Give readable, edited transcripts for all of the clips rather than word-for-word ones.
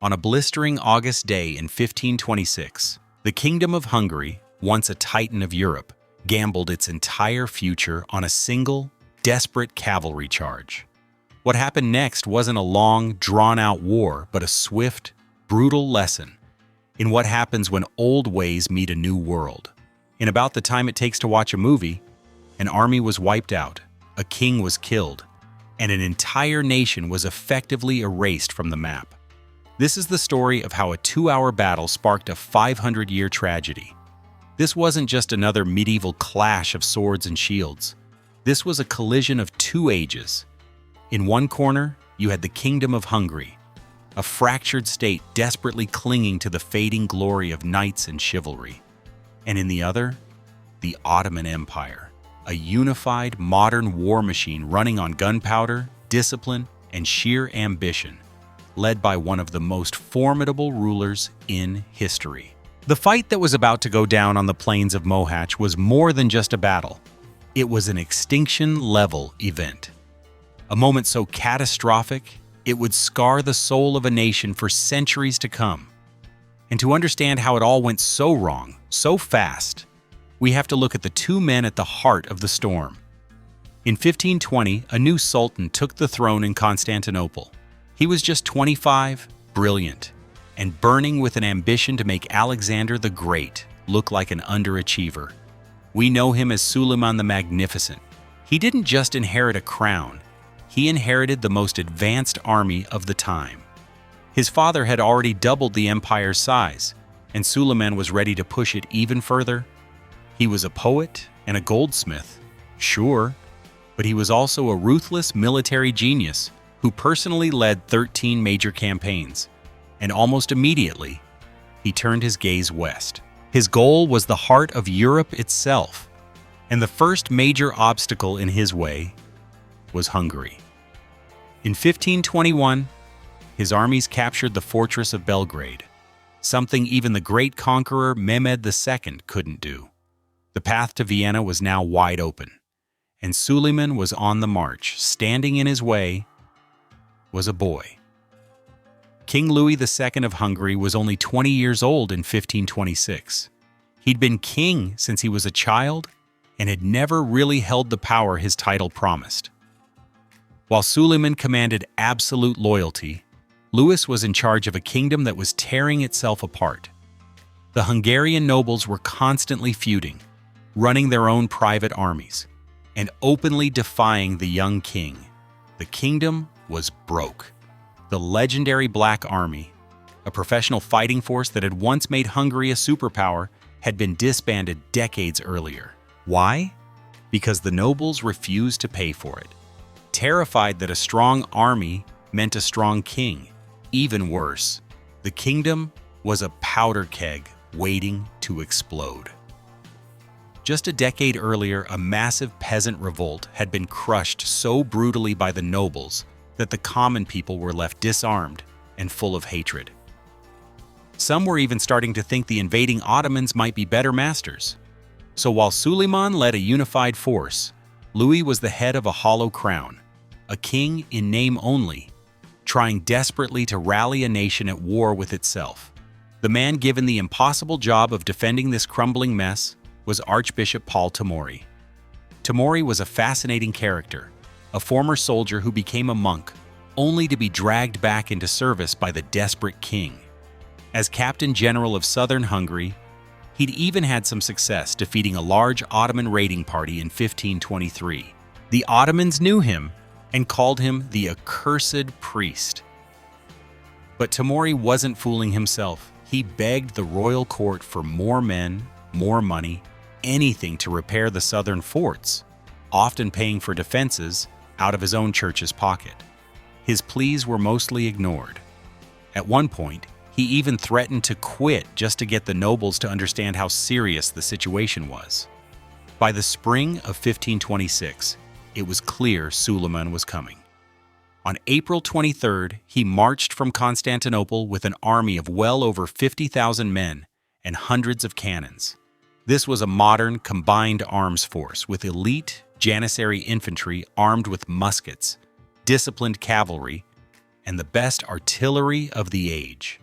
On a blistering August day in 1526, the Kingdom of Hungary, once a titan of Europe, gambled its entire future on a single, desperate cavalry charge. What happened next wasn't a long, drawn-out war, but a swift, brutal lesson in what happens when old ways meet a new world. In about the time it takes to watch a movie, an army was wiped out, a king was killed, and an entire nation was effectively erased from the map. This is the story of how a 2-hour battle sparked a 500-year tragedy. This wasn't just another medieval clash of swords and shields. This was a collision of two ages. In one corner, you had the Kingdom of Hungary, a fractured state desperately clinging to the fading glory of knights and chivalry. And in the other, the Ottoman Empire, a unified, modern war machine running on gunpowder, discipline, and sheer ambition, led by one of the most formidable rulers in history. The fight that was about to go down on the plains of Mohács was more than just a battle. It was an extinction-level event. A moment so catastrophic, it would scar the soul of a nation for centuries to come. And to understand how it all went so wrong, so fast, we have to look at the two men at the heart of the storm. In 1520, a new Sultan took the throne in Constantinople. He was just 25, brilliant, and burning with an ambition to make Alexander the Great look like an underachiever. We know him as Suleiman the Magnificent. He didn't just inherit a crown, he inherited the most advanced army of the time. His father had already doubled the empire's size, and Suleiman was ready to push it even further. He was a poet and a goldsmith, sure, but he was also a ruthless military genius who personally led 13 major campaigns, and almost immediately, he turned his gaze west. His goal was the heart of Europe itself, and the first major obstacle in his way was Hungary. In 1521, his armies captured the fortress of Belgrade, something even the great conqueror Mehmed II couldn't do. The path to Vienna was now wide open, and Suleiman was on the march. Standing in his way was a boy. King Louis II of Hungary was only 20 years old in 1526. He'd been king since he was a child and had never really held the power his title promised. While Suleiman commanded absolute loyalty, Louis was in charge of a kingdom that was tearing itself apart. The Hungarian nobles were constantly feuding, running their own private armies, and openly defying the young king. The kingdom was broke. The legendary Black Army, a professional fighting force that had once made Hungary a superpower, had been disbanded decades earlier. Why? Because the nobles refused to pay for it, terrified that a strong army meant a strong king. Even worse, the kingdom was a powder keg waiting to explode. Just a decade earlier, a massive peasant revolt had been crushed so brutally by the nobles that the common people were left disarmed and full of hatred. Some were even starting to think the invading Ottomans might be better masters. So while Suleiman led a unified force, Louis was the head of a hollow crown, a king in name only, trying desperately to rally a nation at war with itself. The man given the impossible job of defending this crumbling mess was Archbishop Paul Tamori. Tamori was a fascinating character, a former soldier who became a monk, only to be dragged back into service by the desperate king. As Captain General of Southern Hungary, he'd even had some success defeating a large Ottoman raiding party in 1523. The Ottomans knew him and called him the accursed priest. But Tamori wasn't fooling himself. He begged the royal court for more men, more money, anything to repair the southern forts, often paying for defenses out of his own church's pocket. His pleas were mostly ignored. At one point, he even threatened to quit just to get the nobles to understand how serious the situation was. By the spring of 1526, it was clear Suleiman was coming. On April 23rd, he marched from Constantinople with an army of well over 50,000 men and hundreds of cannons. This was a modern, combined arms force with elite Janissary infantry armed with muskets, disciplined cavalry, and the best artillery of the age.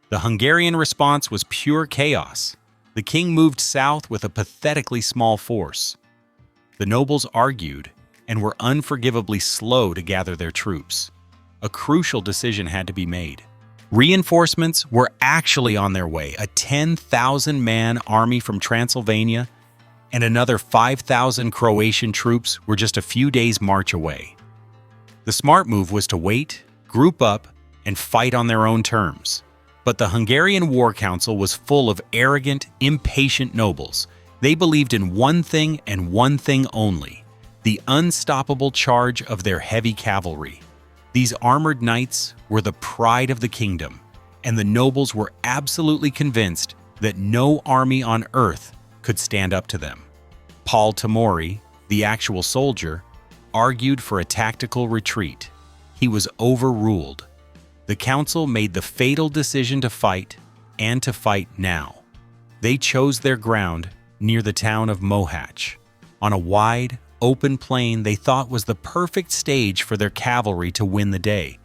The Hungarian response was pure chaos. The king moved south with a pathetically small force. The nobles argued and were unforgivably slow to gather their troops. A crucial decision had to be made. Reinforcements were actually on their way. A 10,000-man army from Transylvania and another 5,000 Croatian troops were just a few days' march away. The smart move was to wait, group up, and fight on their own terms. But the Hungarian War Council was full of arrogant, impatient nobles. They believed in one thing and one thing only: the unstoppable charge of their heavy cavalry. These armored knights were the pride of the kingdom, and the nobles were absolutely convinced that no army on earth could stand up to them. Paul Tamori, the actual soldier, argued for a tactical retreat. He was overruled. The council made the fatal decision to fight, and to fight now. They chose their ground near the town of Mohács, on a wide, open plain they thought was the perfect stage for their cavalry to win the day.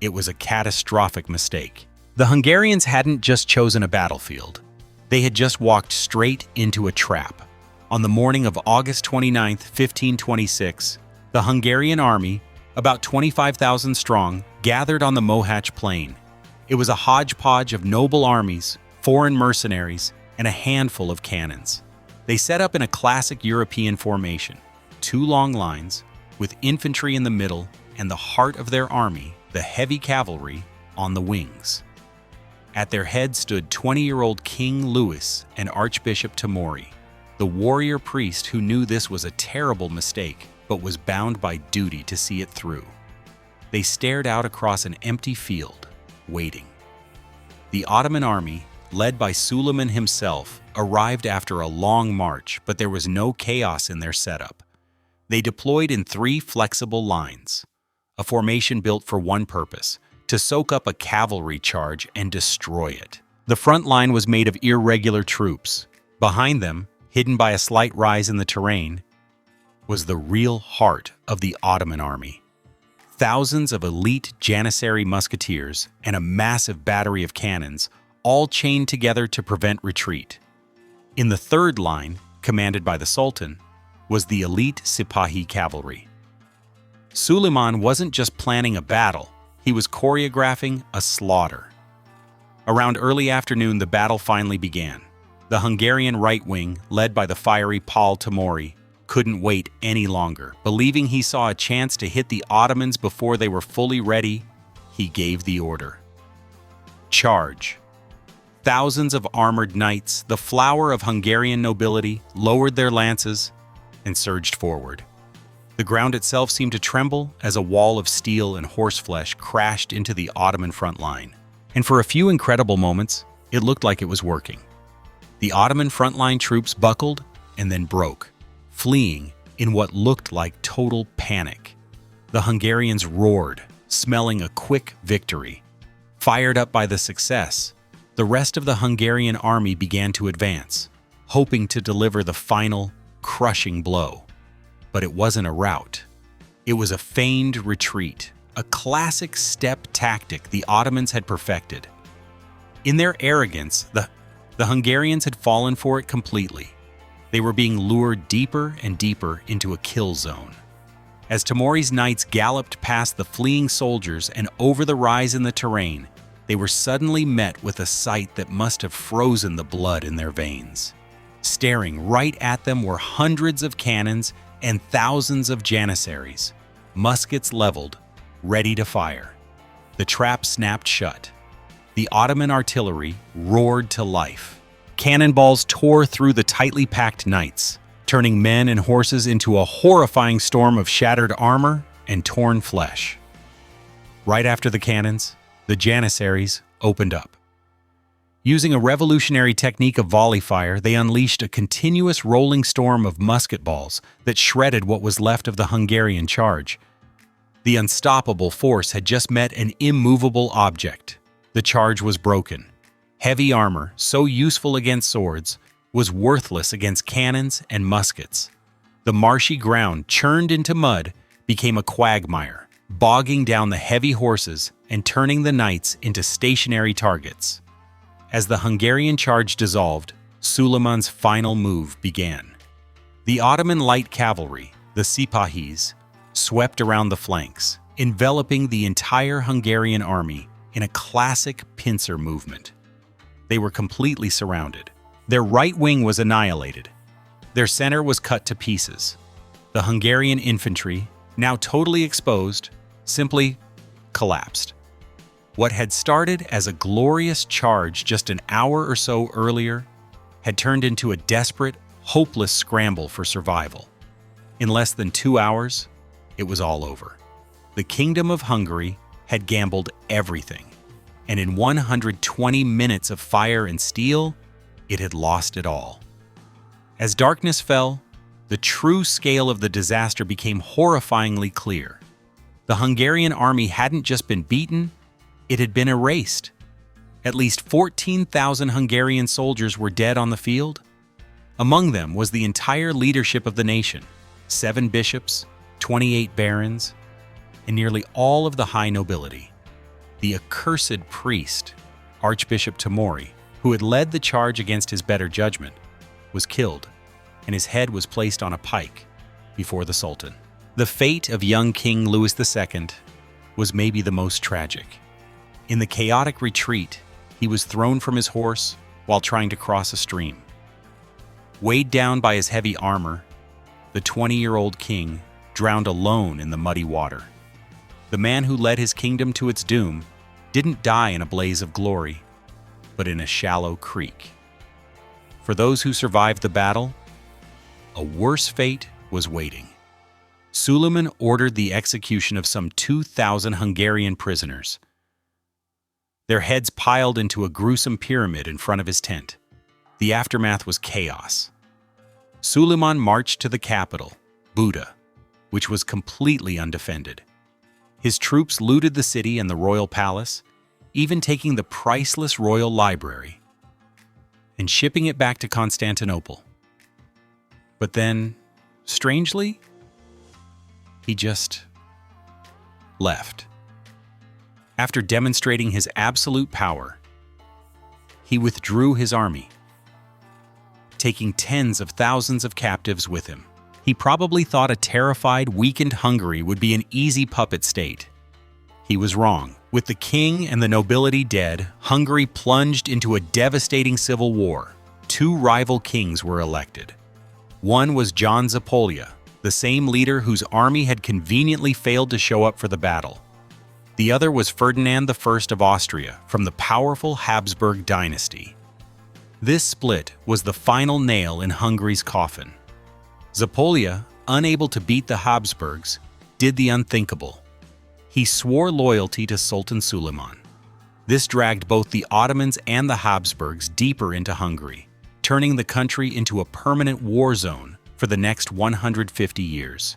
It was a catastrophic mistake. The Hungarians hadn't just chosen a battlefield. They had just walked straight into a trap. On the morning of August 29, 1526, the Hungarian army, about 25,000 strong, gathered on the Mohács plain. It was a hodgepodge of noble armies, foreign mercenaries, and a handful of cannons. They set up in a classic European formation, 2 long lines, with infantry in the middle and the heart of their army, the heavy cavalry, on the wings. At their head stood 20-year-old King Louis and Archbishop Tamori, the warrior priest who knew this was a terrible mistake, but was bound by duty to see it through. They stared out across an empty field, waiting. The Ottoman army, led by Suleiman himself, arrived after a long march, but there was no chaos in their setup. They deployed in 3 flexible lines, a formation built for one purpose: to soak up a cavalry charge and destroy it. The front line was made of irregular troops. Behind them, hidden by a slight rise in the terrain, was the real heart of the Ottoman army. Thousands of elite Janissary musketeers and a massive battery of cannons, all chained together to prevent retreat. In the third line, commanded by the Sultan, was the elite Sipahi cavalry. Suleiman wasn't just planning a battle, he was choreographing a slaughter. Around early afternoon, the battle finally began. The Hungarian right wing, led by the fiery Paul Tamori, couldn't wait any longer. Believing he saw a chance to hit the Ottomans before they were fully ready, he gave the order. Charge! Thousands of armored knights, the flower of Hungarian nobility, lowered their lances and surged forward. The ground itself seemed to tremble as a wall of steel and horseflesh crashed into the Ottoman front line. And for a few incredible moments, it looked like it was working. The Ottoman frontline troops buckled and then broke, fleeing in what looked like total panic. The Hungarians roared, smelling a quick victory. Fired up by the success, the rest of the Hungarian army began to advance, hoping to deliver the final, crushing blow. But it wasn't a rout. It was a feigned retreat, a classic step tactic the Ottomans had perfected. In their arrogance, the Hungarians had fallen for it completely. They were being lured deeper and deeper into a kill zone. As Tamori's knights galloped past the fleeing soldiers and over the rise in the terrain, they were suddenly met with a sight that must have frozen the blood in their veins. Staring right at them were hundreds of cannons and thousands of janissaries, muskets leveled, ready to fire. The trap snapped shut. The Ottoman artillery roared to life. Cannonballs tore through the tightly packed knights, turning men and horses into a horrifying storm of shattered armor and torn flesh. Right after the cannons, the janissaries opened up. Using a revolutionary technique of volley fire, they unleashed a continuous rolling storm of musket balls that shredded what was left of the Hungarian charge. The unstoppable force had just met an immovable object. The charge was broken. Heavy armor, so useful against swords, was worthless against cannons and muskets. The marshy ground, churned into mud, became a quagmire, bogging down the heavy horses and turning the knights into stationary targets. As the Hungarian charge dissolved, Suleiman's final move began. The Ottoman light cavalry, the Sipahis, swept around the flanks, enveloping the entire Hungarian army in a classic pincer movement. They were completely surrounded. Their right wing was annihilated. Their center was cut to pieces. The Hungarian infantry, now totally exposed, simply collapsed. What had started as a glorious charge just an hour or so earlier had turned into a desperate, hopeless scramble for survival. In less than 2 hours, it was all over. The Kingdom of Hungary had gambled everything, and in 120 minutes of fire and steel, it had lost it all. As darkness fell, the true scale of the disaster became horrifyingly clear. The Hungarian army hadn't just been beaten, it had been erased. At least 14,000 Hungarian soldiers were dead on the field. Among them was the entire leadership of the nation, 7 bishops, 28 barons, and nearly all of the high nobility. The accursed priest, Archbishop Tamori, who had led the charge against his better judgment, was killed, and his head was placed on a pike before the Sultan. The fate of young King Louis II was maybe the most tragic. In the chaotic retreat, he was thrown from his horse while trying to cross a stream. Weighed down by his heavy armor, the 20-year-old king drowned alone in the muddy water. The man who led his kingdom to its doom didn't die in a blaze of glory, but in a shallow creek. For those who survived the battle, a worse fate was waiting. Suleiman ordered the execution of some 2,000 Hungarian prisoners. Their heads piled into a gruesome pyramid in front of his tent. The aftermath was chaos. Suleiman marched to the capital, Buda, which was completely undefended. His troops looted the city and the royal palace, even taking the priceless royal library and shipping it back to Constantinople. But then, strangely, he just left. After demonstrating his absolute power, he withdrew his army, taking tens of thousands of captives with him. He probably thought a terrified, weakened Hungary would be an easy puppet state. He was wrong. With the king and the nobility dead, Hungary plunged into a devastating civil war. 2 rival kings were elected. One was John Zapolya, the same leader whose army had conveniently failed to show up for the battle. The other was Ferdinand I of Austria from the powerful Habsburg dynasty. This split was the final nail in Hungary's coffin. Zapolya, unable to beat the Habsburgs, did the unthinkable. He swore loyalty to Sultan Suleiman. This dragged both the Ottomans and the Habsburgs deeper into Hungary, turning the country into a permanent war zone for the next 150 years.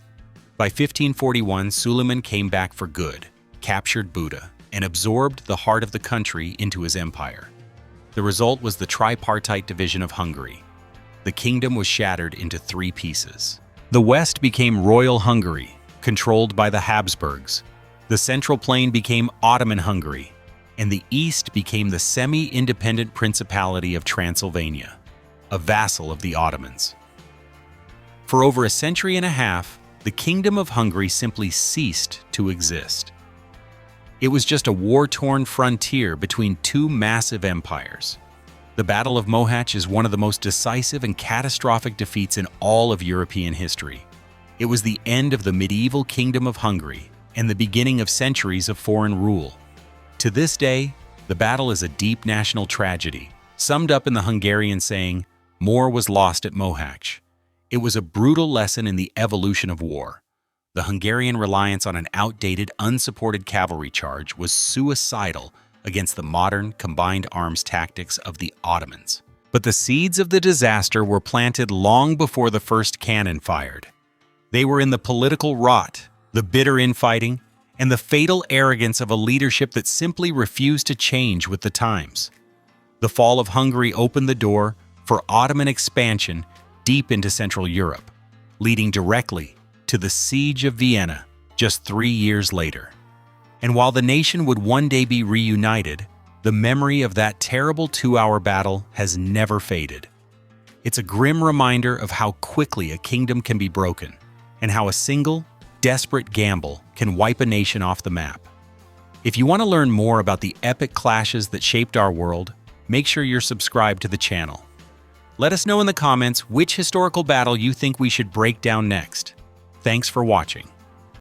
By 1541, Suleiman came back for good, captured Buda, and absorbed the heart of the country into his empire. The result was the tripartite division of Hungary. The kingdom was shattered into 3 pieces. The west became Royal Hungary, controlled by the Habsburgs. The central plain became Ottoman Hungary, and the east became the semi-independent Principality of Transylvania, a vassal of the Ottomans. For over a century and a half, the Kingdom of Hungary simply ceased to exist. It was just a war-torn frontier between 2 massive empires. The Battle of Mohács is one of the most decisive and catastrophic defeats in all of European history. It was the end of the medieval Kingdom of Hungary and the beginning of centuries of foreign rule. To this day, the battle is a deep national tragedy, summed up in the Hungarian saying, "More was lost at Mohács." It was a brutal lesson in the evolution of war. The Hungarian reliance on an outdated, unsupported cavalry charge was suicidal against the modern, combined arms tactics of the Ottomans. But the seeds of the disaster were planted long before the first cannon fired. They were in the political rot, the bitter infighting, and the fatal arrogance of a leadership that simply refused to change with the times. The fall of Hungary opened the door for Ottoman expansion deep into Central Europe, leading directly to the Siege of Vienna just 3 years later. And while the nation would one day be reunited, the memory of that terrible 2-hour battle has never faded. It's a grim reminder of how quickly a kingdom can be broken, and how a single, desperate gamble can wipe a nation off the map. If you want to learn more about the epic clashes that shaped our world, make sure you're subscribed to the channel. Let us know in the comments which historical battle you think we should break down next. Thanks for watching.